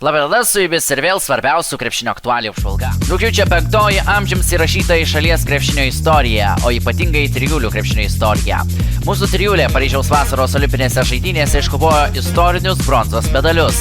Labadiena, su jumis ir vėl svarbiausių krepšinio aktualijų apžvalga. Rugpjūčio 5 amžiams įrašyta į šalies krepšinio istoriją, o ypatingai trijulių krepšinio istoriją. Mūsų trijulė Paryžiaus vasaros olimpinėse žaidynėse iškovojo istorinius bronzos medalius.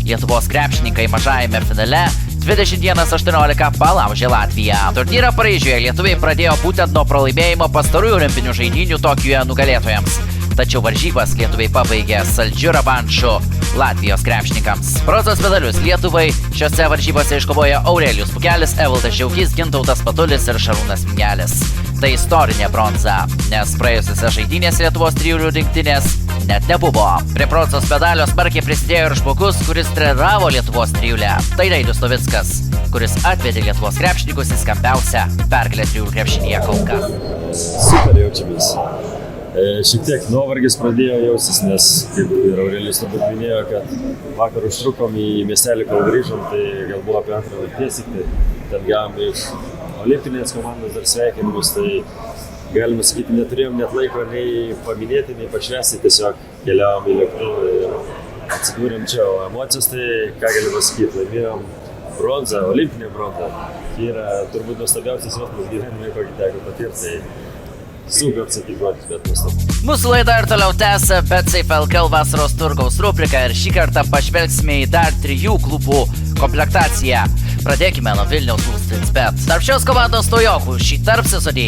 Lietuvos krepšininkai mažajame finale 21-18 palaužė Latviją. Turnyrą Paryžiuje lietuviai pradėjo būtent nuo pralaimėjimo pastarųjų olimpinių žaidynių Tokijuje nugalėtojams. Tačiau varžybas lietuviai pabaigė saldžiu revanšu Latvijos krepšininkams. Bronzos medalius Lietuvai šiose varžybose iškovojo Aurelijus Pukelis, Evaldas Žiaukys, Gintautas Patulis ir Šarūnas Mingelis. Tai istorinė bronza, nes praėjusiose žaidynėse Lietuvos trijulių rinktinės net nebuvo. Prie bronzos medalio smarkiai prisidėjo ir žmogus, kuris treniravo Lietuvos trijulę. Tai Dainius Novickas, kuris atvedė Lietuvos krepšininkus į skambiausią pergalę trijulų krepšinyje kol kas. Super jaučiamės. Šiek tiek nuovargis pradėjo jaustis, nes, kaip ir Aurelijus turbūt minėjo, kad vakar užtrukom į miestelį, kol grįžom, tai gal buvo apie 2 nakties, tai ten gavom iš olimpinės komandos dar sveikinimus, tai galima sakyti, neturėjom net laiko nei paminėti, nei pašvęsti, tiesiog keliavom į lėktuvą ir atsidūrėm čia, o emocijos tai, ką galiu pasakyti, laimėjom bronzą, olimpinę bronzą. Tai yra turbūt nuostabiausias jausmas gyvenime, kokį teko patirti. Sunku atsakyti žodžius, bet nuostabu. Mūsų laida ir toliau tęsia BetSafe LKL vasaros turgaus rubriką ir šį kartą pažvelgsime į dar 3 klubų komplektaciją. Pradėkime nuo Vilniaus Wolfsbet. Tarp šios komandos naujokų šį tarpsezonį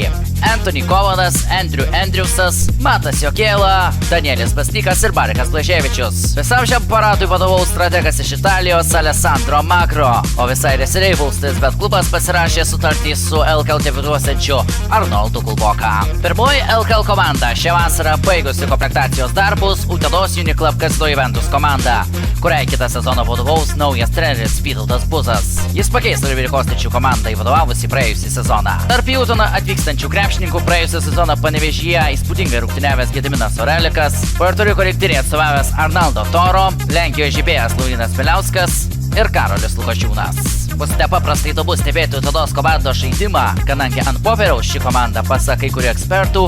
Anthony Kovanas, Andrew Andrewsas, Matas Jokėla, Danielis Bastykas ir Barekas Blaževičius. Visam šiam paradui vadovaus strategas iš Italijos Alessandro Magro, o visai neseniai Wolfsbet klubas pasirašė sutartį su LKL debiutuosiančiu Arnoldu Kulboka. Pirmoji LKL komanda šią vasarą baigusi komplektacijos darbus Utenos Uniclub Casino Juventus komanda, kuriai kitą sezoną vadovaus naujas treneris Vytautas Buzas. Jis pakeis Oliverį Kostičių komandai vadovavusi praėjusį sezoną. Tarp į Uteną atvykstančių krepšininkų praėjusią sezoną Panevėžyje įspūdingai rungtyniavęs Gediminas Orelikas, Puerto Riko rinktinėje atstovavęs Arnaldo Toro, Lenkijoje žibėjęs Laurynas Miliauskas ir Karolis Lukošiūnas. Bus nepaprastai įdomu stebėti Utenos komandos žaidimą, kadangi ant popieriaus ši komanda, pasak kai kurių ekspertų,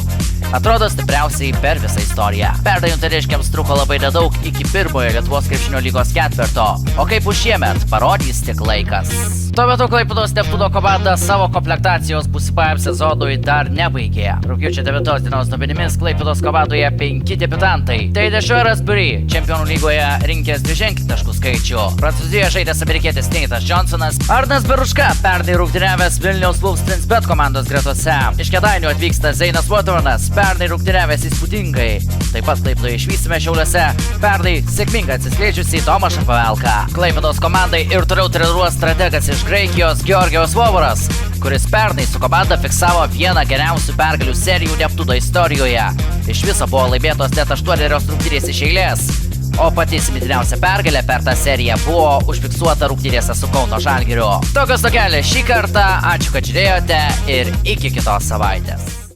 atrodo stipriausiai per visą istoriją. Pernai uteniškiams truko labai nedaug iki pirmojo Lietuvos krepšinio lygos ketverto, o kaip už šiemet parodys tik laikas. Tuo metu Klaipėdos Neptūno komanda savo komplektacijos būsimajam sezonui dar nebaigė. Rugpjūčio 9 dienos duomenimis Klaipėdos komandoje 5 debiutantai. Tai Dešueras Bury, čempionų lygoje rinkęs 2-ženklį taškų skaičių. Prancūzijoje žaidęs amerikietis Neitas Johnsonas, Arnas Beruška, pernai rungtyniavęs Vilniaus Wolfsbet komandos gretose. Iš Kėdainių atvyksta Zeinas Watermanas, pernai rungtyniavęs įspūdingai. Taip pat Klaipėdoje išvysime Šiauliuose pernai sėkmingai atsiskleidžiusį Tomašą Pavelką. Klaipėdos komandai ir toliau treniruos strategas iš Graikijos Georgijos Vovoras, kuris pernai su komanda fiksavo vieną geriausių pergalių serijų Neptūno istorijoje. Iš viso buvo laimėtos net 8 rungtynės iš eilės, o pati įsimintiniausia pergalė per tą seriją buvo užfiksuota rungtynėse su Kauno Žalgiriu. Tokios tokelės šį kartą, ačiū, kad žiūrėjote ir iki kitos savaitės.